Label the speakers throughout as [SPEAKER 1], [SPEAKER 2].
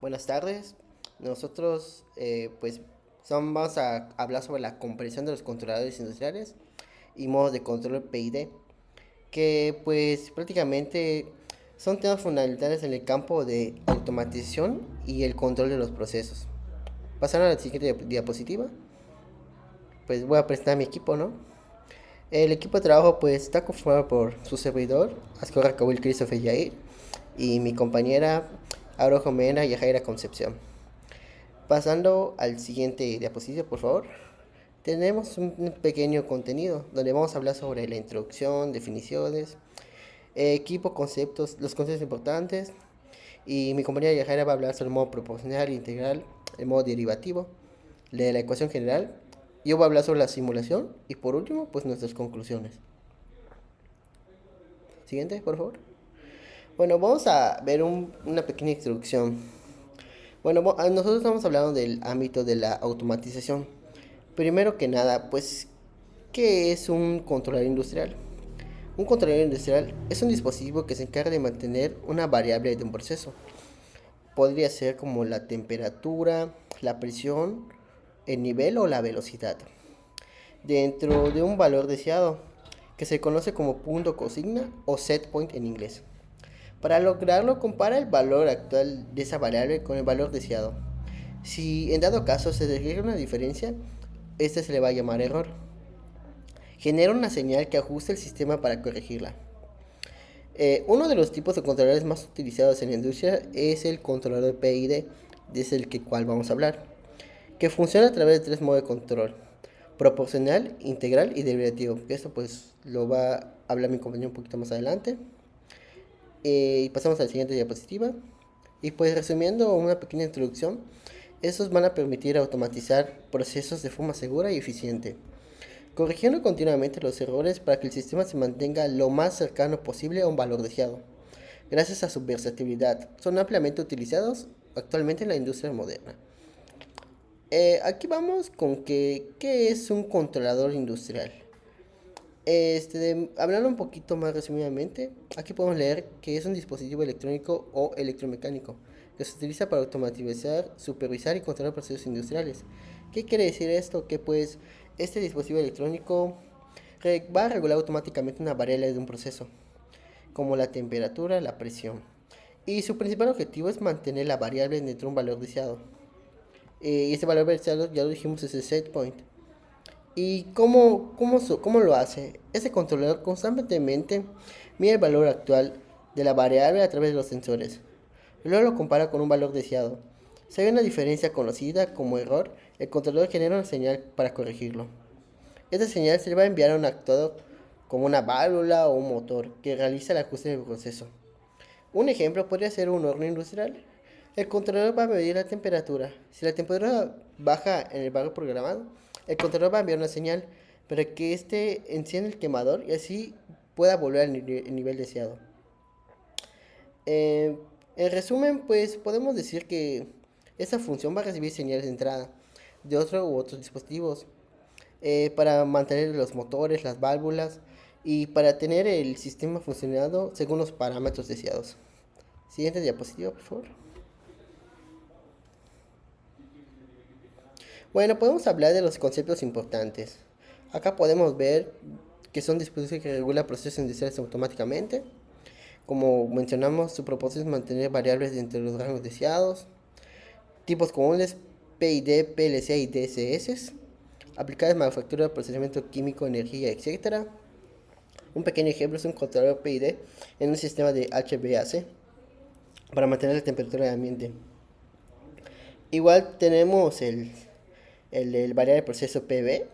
[SPEAKER 1] Buenas tardes. Nosotros vamos a hablar sobre la comprensión de los controladores industriales y modos de control PID, que pues prácticamente son temas fundamentales en el campo de automatización y el control de los procesos. Pasando a la siguiente diapositiva, pues voy a presentar a mi equipo, ¿no? El equipo de trabajo pues está conformado por su servidor, Ascora Kawil Christopher Yair, y mi compañera Arojo Mena y Jaira Concepción. Pasando al siguiente diapositiva, por favor. Tenemos un pequeño contenido donde vamos a hablar sobre la introducción, definiciones, equipo, conceptos, los conceptos importantes. Y mi compañera Yajaira va a hablar sobre el modo proporcional, integral, el modo derivativo, de la ecuación general. Yo voy a hablar sobre la simulación y por último, pues nuestras conclusiones. Siguiente, por favor. Bueno, vamos a ver una pequeña introducción. Bueno, nosotros estamos hablando del ámbito de la automatización. Primero que nada, pues, ¿qué es un controlador industrial? Un controlador industrial es un dispositivo que se encarga de mantener una variable de un proceso. Podría ser como la temperatura, la presión, el nivel o la velocidad, dentro de un valor deseado, que se conoce como punto consigna o set point en inglés. Para lograrlo, compara el valor actual de esa variable con el valor deseado. Si en dado caso se detecta una diferencia, este se le va a llamar error. Genera una señal que ajusta el sistema para corregirla. Uno de los tipos de controladores más utilizados en la industria es el controlador PID, es el cual vamos a hablar, que funciona a través de tres modos de control: proporcional, integral y derivativo. Esto pues lo va a hablar mi compañero un poquito más adelante. Y pasamos a la siguiente diapositiva. Y pues resumiendo una pequeña introducción, estos van a permitir automatizar procesos de forma segura y eficiente, corrigiendo continuamente los errores para que el sistema se mantenga lo más cercano posible a un valor deseado. Gracias a su versatilidad, son ampliamente utilizados actualmente en la industria moderna. Aquí vamos con qué es un controlador industrial. Hablando un poquito más resumidamente, aquí podemos leer que es un dispositivo electrónico o electromecánico que se utiliza para automatizar, supervisar y controlar procesos industriales. ¿Qué quiere decir esto? Que pues este dispositivo electrónico va a regular automáticamente una variable de un proceso, como la temperatura, la presión. Y su principal objetivo es mantener la variable dentro de un valor deseado. Y este valor deseado, ya lo dijimos, es el set point. ¿Y cómo lo hace? Este controlador constantemente mide el valor actual de la variable a través de los sensores. Luego lo compara con un valor deseado. Si hay una diferencia conocida como error, el controlador genera una señal para corregirlo. Esta señal se le va a enviar a un actuador como una válvula o un motor que realiza el ajuste del proceso. Un ejemplo podría ser un horno industrial. El controlador va a medir la temperatura. Si la temperatura baja en el valor programado, el controlador va a enviar una señal para que éste encienda el quemador y así pueda volver al nivel deseado. Eh, en resumen, pues podemos decir que esta función va a recibir señales de entrada de otro u otros dispositivos para mantener los motores, las válvulas y para tener el sistema funcionando según los parámetros deseados. Siguiente diapositiva, por favor. Bueno, podemos hablar de los conceptos importantes. Acá podemos ver que son dispositivos que regulan procesos industriales automáticamente. Como mencionamos, su propósito es mantener variables dentro de los rangos deseados. Tipos comunes: PID, PLC y DSS. Aplicadas en manufactura, procesamiento químico, energía, etc. Un pequeño ejemplo es un controlador PID en un sistema de HVAC para mantener la temperatura del ambiente. Igual tenemos el variable proceso PV,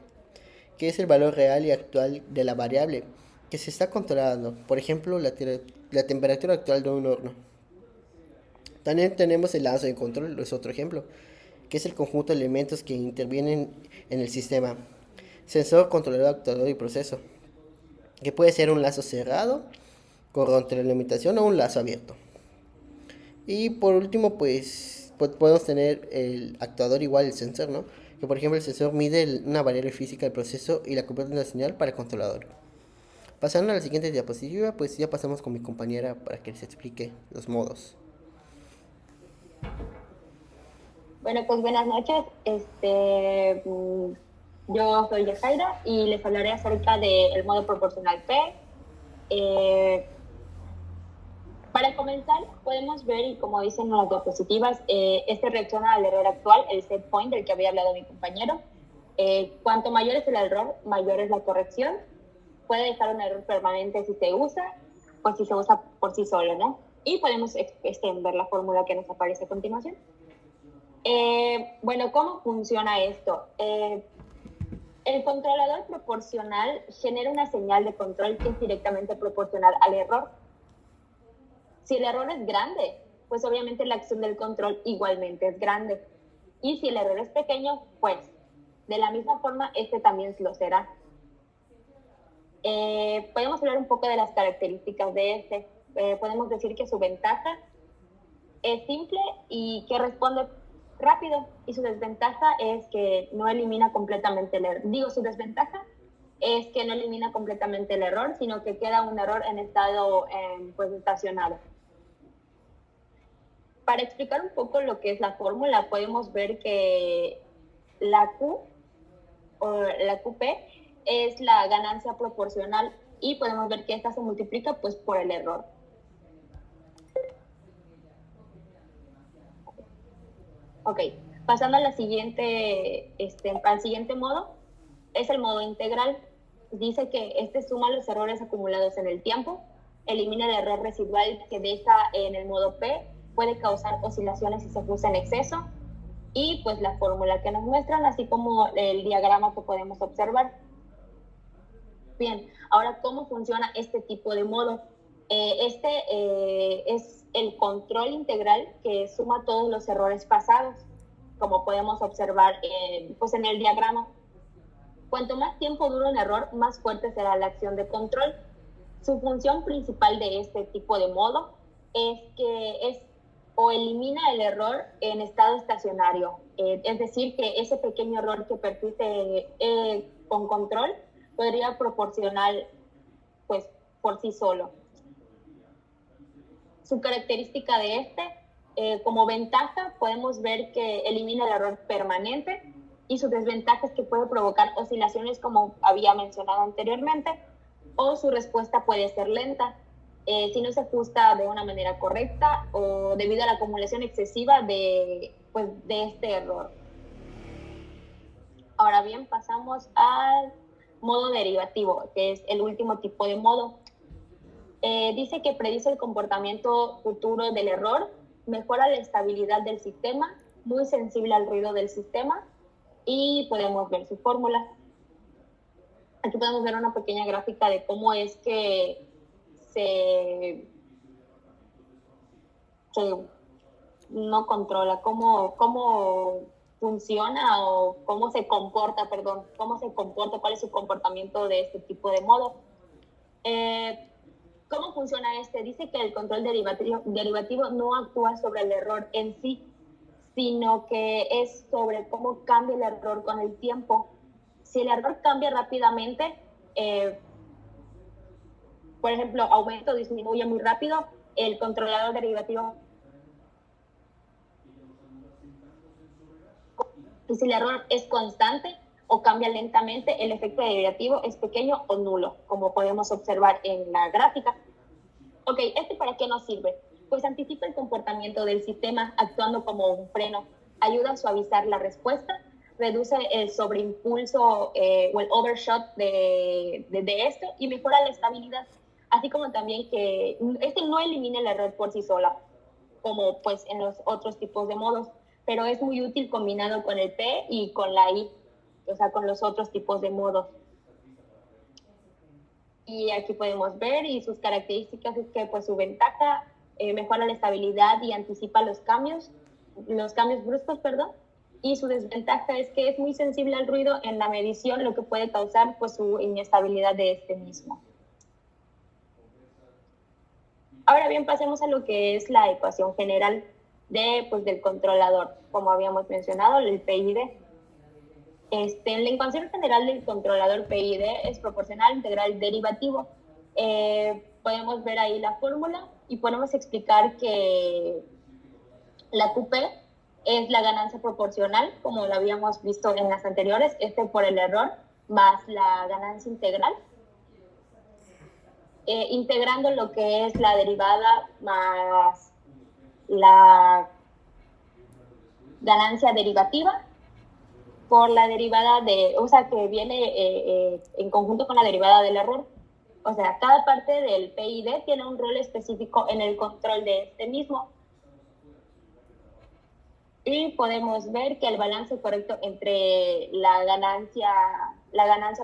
[SPEAKER 1] que es el valor real y actual de la variable que se está controlando. Por ejemplo, la temperatura actual de un horno. También tenemos el lazo de control, es otro ejemplo, que es el conjunto de elementos que intervienen en el sistema. Sensor, controlador, actuador y proceso, que puede ser un lazo cerrado con retroalimentación o un lazo abierto. Y por último, pues podemos tener el actuador igual el sensor, ¿no? Que por ejemplo el sensor mide una variable física del proceso y la convierte en una señal para el controlador. Pasando a la siguiente diapositiva, pues ya pasamos con mi compañera para que les explique los modos.
[SPEAKER 2] Bueno, pues buenas noches. Yo soy Yajaira y les hablaré acerca del modo proporcional P. Eh, para comenzar, podemos ver, y como dicen las diapositivas, este reacciona al error actual, el set point del que había hablado mi compañero. Cuanto mayor es el error, mayor es la corrección. Puede dejar un error permanente si se usa, pues si se usa por sí solo, ¿no? Y podemos ver la fórmula que nos aparece a continuación. Bueno, ¿cómo funciona esto? El controlador proporcional genera una señal de control que es directamente proporcional al error. Si el error es grande, pues obviamente la acción del control igualmente es grande. Y si el error es pequeño, pues de la misma forma este también lo será. Podemos hablar un poco de las características de este. Podemos decir que su ventaja es simple y que responde rápido, y su desventaja es que no elimina completamente el error. Su desventaja es que no elimina completamente el error, sino que queda un error en estado pues estacionado. Para explicar un poco lo que es la fórmula, podemos ver que la Q o la QP es la ganancia proporcional y podemos ver que esta se multiplica pues por el error. Ok, pasando a al siguiente modo, es el modo integral. Dice que este suma los errores acumulados en el tiempo, elimina el error residual que deja en el modo P, puede causar oscilaciones si se usa en exceso, y pues la fórmula que nos muestran, así como el diagrama que podemos observar. Bien, ahora, ¿cómo funciona este tipo de modo? Es el control integral que suma todos los errores pasados, como podemos observar pues en el diagrama. Cuanto más tiempo dura un error, más fuerte será la acción de control. Su función principal de este tipo de modo es que o elimina el error en estado estacionario, es decir, que ese pequeño error que persiste con control podría proporcionar pues por sí solo. Su característica de como ventaja podemos ver que elimina el error permanente, y su desventaja es que puede provocar oscilaciones como había mencionado anteriormente, o su respuesta puede ser lenta si no se ajusta de una manera correcta o debido a la acumulación excesiva de este error. Ahora bien, pasamos al modo derivativo, que es el último tipo de modo. Dice que predice el comportamiento futuro del error, mejora la estabilidad del sistema, muy sensible al ruido del sistema, y podemos ver su fórmula. Aquí podemos ver una pequeña gráfica de cómo es que se no controla, cómo funciona o cómo se comporta, cuál es su comportamiento de este tipo de modo. ¿Cómo funciona Dice que el control derivativo no actúa sobre el error en sí, sino que es sobre cómo cambia el error con el tiempo. Si el error cambia rápidamente, por ejemplo, aumenta o disminuye muy rápido, el controlador derivativo. Y si el error es constante o cambia lentamente, el efecto derivativo es pequeño o nulo, como podemos observar en la gráfica. Ok, ¿para qué nos sirve? Pues anticipa el comportamiento del sistema actuando como un freno, ayuda a suavizar la respuesta, reduce el sobreimpulso o el overshot de esto, y mejora la estabilidad, así como también que no elimina el error por sí sola, como pues en los otros tipos de modos, pero es muy útil combinado con el P y con la I, o sea, con los otros tipos de modos. Y aquí podemos ver, y sus características es que pues su ventaja mejora la estabilidad y anticipa los cambios bruscos, y su desventaja es que es muy sensible al ruido en la medición, lo que puede causar pues su inestabilidad de este mismo. Ahora bien, pasemos a lo que es la ecuación general del controlador, como habíamos mencionado, el PID. La ecuación general del controlador PID es proporcional integral derivativo. Podemos ver ahí la fórmula y podemos explicar que la QP es la ganancia proporcional, como lo habíamos visto en las anteriores, por el error, más la ganancia integral. Integrando lo que es la derivada más la ganancia derivativa por la derivada que viene en conjunto con la derivada del error. O sea, cada parte del PID tiene un rol específico en el control de este mismo. Y podemos ver que el balance correcto entre la ganancia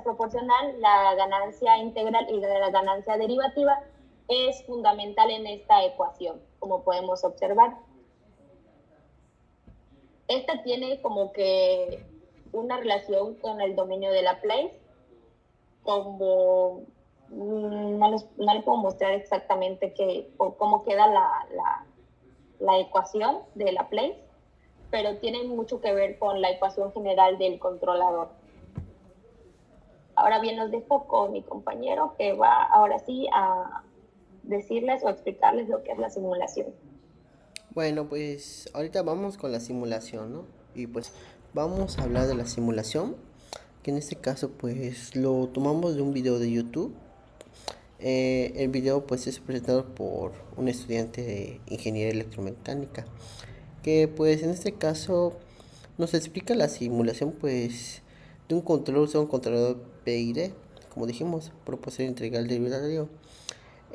[SPEAKER 2] proporcional, la ganancia integral y la ganancia derivativa es fundamental en esta ecuación, como podemos observar. Esta tiene como que una relación con el dominio de Laplace, como no les puedo mostrar exactamente cómo queda la ecuación de Laplace, pero tiene mucho que ver con la ecuación general del controlador. Ahora bien, los dejo con mi compañero que va ahora sí a decirles o explicarles lo que es la simulación.
[SPEAKER 1] Bueno, pues ahorita vamos con la simulación, ¿no? Y pues vamos a hablar de la simulación, que en este caso pues lo tomamos de un video de YouTube. El video pues es presentado por un estudiante de ingeniería electromecánica, que pues en este caso nos explica la simulación pues de un controlador PID, como dijimos, proporción integral derivativo.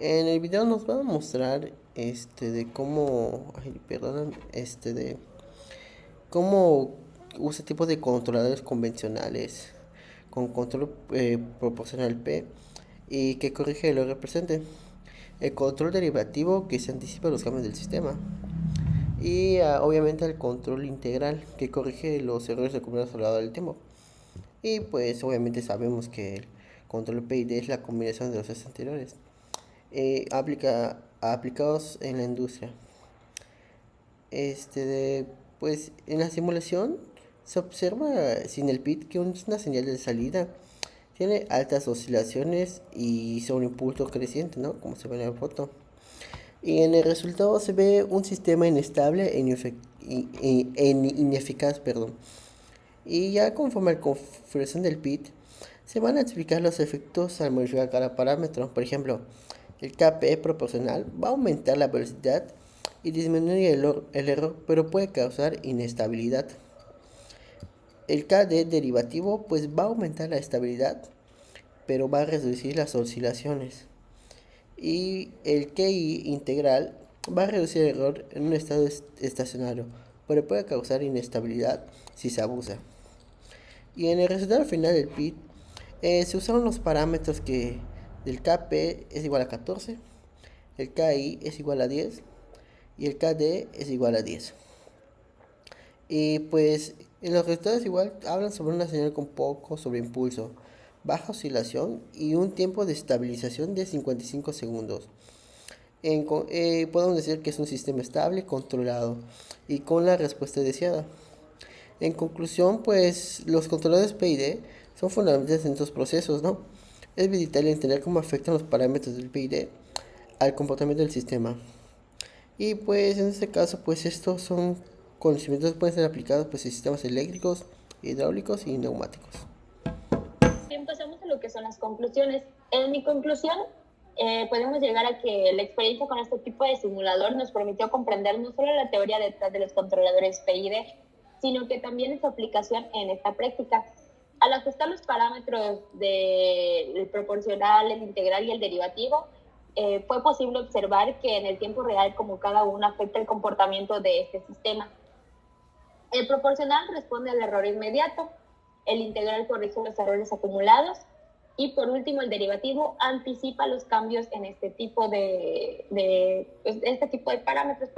[SPEAKER 1] En el video nos va a mostrar de cómo, de cómo usa tipo de controladores convencionales con control proporcional P y que corrige lo represente. El control derivativo que se anticipa los cambios del sistema. Y obviamente el control integral que corrige los errores acumulados a lo largo del tiempo. Y pues obviamente sabemos que el control PID es la combinación de los tres anteriores. Aplicados en la industria. Pues en la simulación se observa sin el PID que una señal de salida tiene altas oscilaciones y sobreimpulso creciente, ¿no? Como se ve en la foto. Y en el resultado se ve un sistema inestable e ineficaz, perdón. Y ya conforme a la configuración del PID, se van a explicar los efectos al modificar cada parámetro. Por ejemplo, el KP proporcional va a aumentar la velocidad y disminuir el error, pero puede causar inestabilidad. El KD derivativo pues va a aumentar la estabilidad, pero va a reducir las oscilaciones. Y el KI integral va a reducir el error en un estado estacionario, pero puede causar inestabilidad si se abusa. Y en el resultado final del PID se usaron los parámetros que del KP es igual a 14, el KI es igual a 10 y el KD es igual a 10. Y pues en los resultados igual hablan sobre una señal con poco sobreimpulso, baja oscilación y un tiempo de estabilización de 55 segundos. Podemos decir que es un sistema estable, controlado y con la respuesta deseada. En conclusión, pues los controladores PID son fundamentales en estos procesos, ¿no? Es vital entender cómo afectan los parámetros del PID al comportamiento del sistema. Y pues en este caso, pues estos son conocimientos que pueden ser aplicados pues en sistemas eléctricos, hidráulicos y neumáticos.
[SPEAKER 2] Bien, pasamos a lo que son las conclusiones. En mi conclusión, podemos llegar a que la experiencia con este tipo de simulador nos permitió comprender no solo la teoría detrás de los controladores PID, sino que también su aplicación en esta práctica. Al ajustar los parámetros del proporcional, el integral y el derivativo, fue posible observar que en el tiempo real como cada uno afecta el comportamiento de este sistema. El proporcional responde al error inmediato, el integral corrige los errores acumulados y por último el derivativo anticipa los cambios en este tipo de parámetros,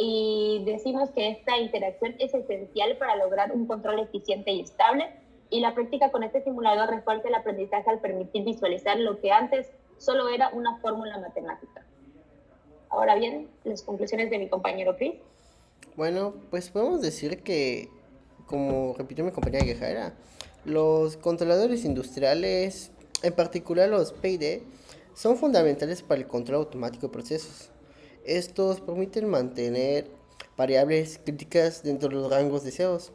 [SPEAKER 2] y decimos que esta interacción es esencial para lograr un control eficiente y estable, y la práctica con este simulador refuerza el aprendizaje al permitir visualizar lo que antes solo era una fórmula matemática. Ahora bien, las conclusiones de mi compañero Chris.
[SPEAKER 1] Bueno, pues podemos decir que, como repitió mi compañera Guejara, los controladores industriales, en particular los PID, son fundamentales para el control automático de procesos. Estos permiten mantener variables críticas dentro de los rangos deseados.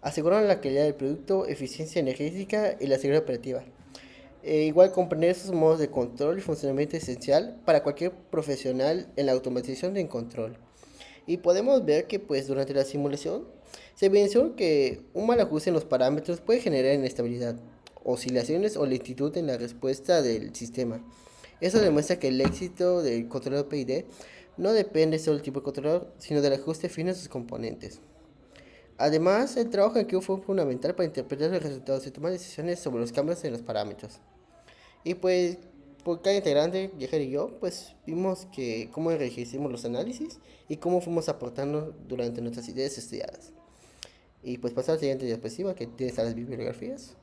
[SPEAKER 1] Aseguran la calidad del producto, eficiencia energética y la seguridad operativa. Igual comprender estos modos de control y funcionamiento es esencial para cualquier profesional en la automatización de control. Y podemos ver que pues durante la simulación se evidenció que un mal ajuste en los parámetros puede generar inestabilidad, oscilaciones o lentitud en la respuesta del sistema. Eso demuestra que el éxito del controlador PID no depende solo del tipo de controlador, sino del ajuste fino de sus componentes. Además, el trabajo en equipo fue fundamental para interpretar los resultados y tomar decisiones sobre los cambios en los parámetros. Y pues, por cada integrante, Yejer y yo, pues vimos que cómo enriquecimos los análisis y cómo fuimos aportando durante nuestras ideas estudiadas. Y pues pasar a la siguiente diapositiva que tiene las bibliografías.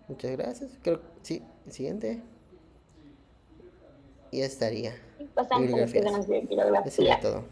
[SPEAKER 1] Muchas gracias. Creo que sí, el siguiente. Y ya estaría.
[SPEAKER 2] Pasamos a lo que son
[SPEAKER 1] Bibliografías.
[SPEAKER 2] las
[SPEAKER 1] Eso sería
[SPEAKER 2] bibliografías.
[SPEAKER 1] todo.